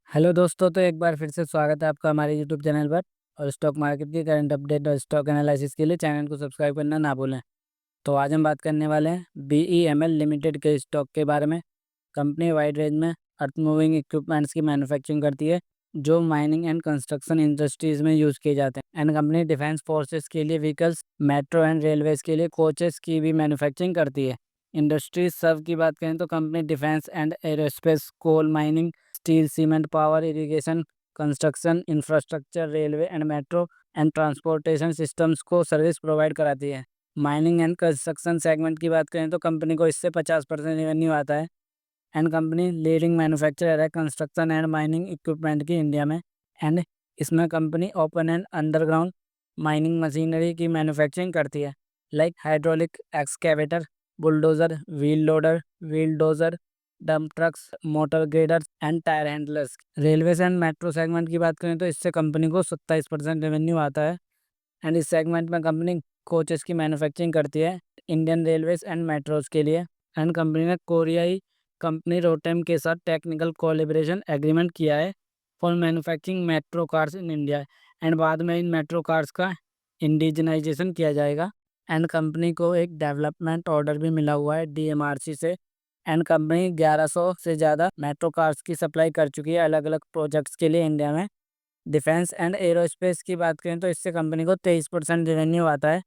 Hello दोस्तों, तो एक बार फिर से स्वागत है आपका हमारे यूट्यूब चैनल पर। और स्टॉक मार्केट की करंट अपडेट और स्टॉक एनालिसिस के लिए चैनल को सब्सक्राइब करना ना भूलें। तो आज हम बात करने वाले हैं BEML लिमिटेड के स्टॉक के बारे में। कंपनी वाइड रेंज में अर्थ मूविंग इक्विपमेंट्स की मैन्युफैक्चरिंग करती है जो माइनिंग एंड कंस्ट्रक्शन इंडस्ट्रीज में यूज़ किए जाते हैं। एंड कंपनी डिफेंस फोर्सेस के लिए व्हीकल्स, मेट्रो एंड रेलवेज के लिए कोचेस की भी मैन्युफैक्चरिंग करती है। इंडस्ट्रीज सर्व की बात करें तो company defence and aerospace, coal mining, steel, cement, power, irrigation, construction, infrastructure, railway and metro and transportation systems को सर्विस प्रोवाइड कराती है। माइनिंग एंड कंस्ट्रक्शन सेगमेंट की बात करें तो कंपनी को इससे 50% रेवेन्यू आता है। एंड कंपनी लीडिंग मैन्युफैक्चरर है कंस्ट्रक्शन एंड माइनिंग इक्विपमेंट की इंडिया में। एंड इसमें company open and underground mining machinery की मैन्युफैक्चरिंग करती है, like hydraulic excavator, bulldozer, wheel loader, wheel dozer, dump trucks, motor grader and tyre handlers. Railways and metro segment की बात करें तो इससे कंपनी को 27% रेवेन्यू आता है। एंड इस सेगमेंट में कंपनी कोचेस की मैन्युफैक्चरिंग करती है इंडियन रेलवेज एंड मेट्रोज के लिए। एंड कंपनी ने कोरियाई कंपनी रोटेम के साथ टेक्निकल कोलैबोरेशन एग्रीमेंट किया है for manufacturing metro cars in India. And बाद में इन मेट्रो कार्स का इंडिजनाइजेशन किया जाएगा। एंड कंपनी को एक डेवलपमेंट ऑर्डर भी मिला हुआ है DMRC से। एंड कंपनी 1100 से ज़्यादा मेट्रो कार्स की सप्लाई कर चुकी है अलग अलग प्रोजेक्ट्स के लिए इंडिया में। डिफेंस एंड एरोस्पेस की बात करें तो इससे कंपनी को 23% रेवेन्यू आता है।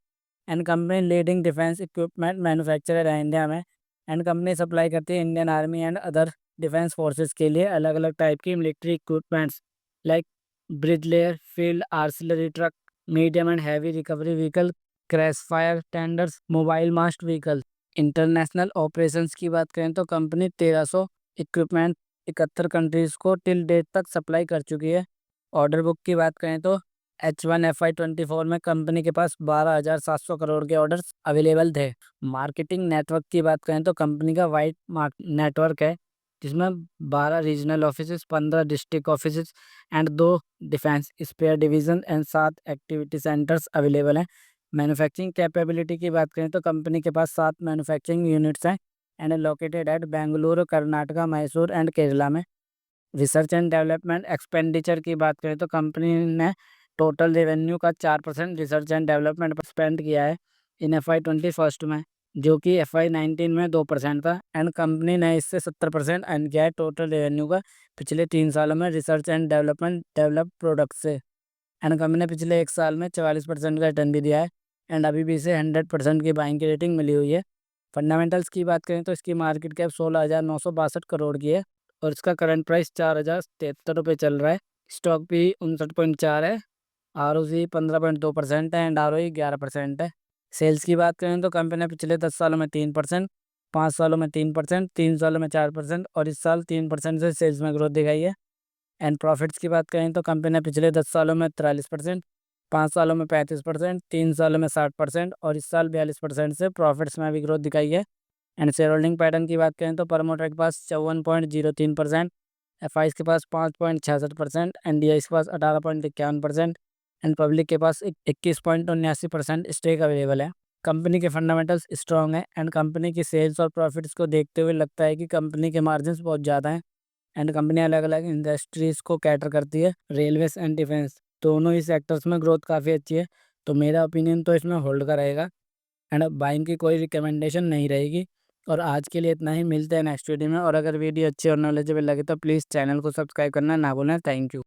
And company leading defence equipment manufacturer है इंडिया में। एंड कंपनी सप्लाई करती है Indian army and other defence forces के लिए अलग अलग टाइप की military equipments, like bridge layer, field artillery truck, medium and heavy recovery vehicle, crash fire tenders, mobile mast vehicle. International operations की बात करें तो कंपनी 1300 इक्विपमेंट 71 कंट्रीज को टिल डेट तक सप्लाई कर चुकी है। ऑर्डर बुक की बात करें तो H1 FY24 में कंपनी के पास 12,700 करोड़ के ऑर्डर्स अवेलेबल थे। मार्केटिंग नेटवर्क की बात करें तो कंपनी का वाइड नेटवर्क है जिसमें 12 regional office, 15 district office and 2 defence spare division and 7 activity centres available हैं। मैन्युफैक्चरिंग कैपेबिलिटी की बात करें तो कंपनी के पास 7 मैन्युफैक्चरिंग यूनिट्स हैं and located at Bengaluru, Karnataka, Mysore and Kerala में। रिसर्च एंड डेवलपमेंट एक्सपेंडिचर की बात करें तो कंपनी ने टोटल रेवेन्यू का 4% रिसर्च एंड डेवलपमेंट पर स्पेंड किया है इन FY21 में, जो कि FY19 में 2% था। एंड कंपनी ने इससे 70% अर्न किया है टोटल रेवेन्यू का पिछले 3 सालों में research and development develop product से। एंड कंपनी ने पिछले 1 साल में 44% का रिटर्न भी दिया है। एंड अभी भी इसे 100% की बाइंग की रेटिंग मिली हुई है। फंडामेंटल्स की बात करें तो इसकी मार्केट कैप 16,962 करोड़ की है और इसका करंट प्राइस 4,073 रुपये चल रहा है। स्टॉक भी 59.4 है। ROC 15.2% है एंड ROE 11% है। सेल्स की बात करें तो कंपनी ने पिछले 10 सालों में 3%, 5 सालों में 3%, 3 सालों में 4% और इस साल 3% से सेल्स में ग्रोथ दिखाई है। एंड प्रॉफिट्स की बात करें तो कंपनी ने पिछले 10 सालों में 43%, 5 सालों में 35%, 3 सालों में 60% और इस साल 42% से प्रॉफिट्स में भी ग्रोथ दिखाई है। एंड शेयर होल्डिंग पैटर्न की बात करें तो प्रमोटर के पास 54.03%, FIs के पास 5.66%, NDIs के पास 18.51% एंड पब्लिक के पास 21.79% स्टेक अवेलेबल है। कंपनी के फंडामेंटल्स स्ट्रॉन्ग है एंड कंपनी की सेल्स और प्रॉफिट्स को देखते हुए लगता है कि कंपनी के मार्जिन्स बहुत ज़्यादा हैं। एंड कंपनी अलग अलग इंडस्ट्रीज को कैटर करती है, रेलवेज एंड डिफेंस दोनों ही सेक्टर्स में ग्रोथ काफ़ी अच्छी है। तो मेरा ओपिनियन तो इसमें होल्ड का रहेगा एंड बाइंग की कोई रिकमेंडेशन नहीं रहेगी। और आज के लिए इतना ही, मिलते हैं नेक्स्ट वीडियो में। और अगर वीडियो अच्छी और नॉलेजेबल लगे तो प्लीज़ चैनल को सब्सक्राइब करना ना भूलें। Thank you.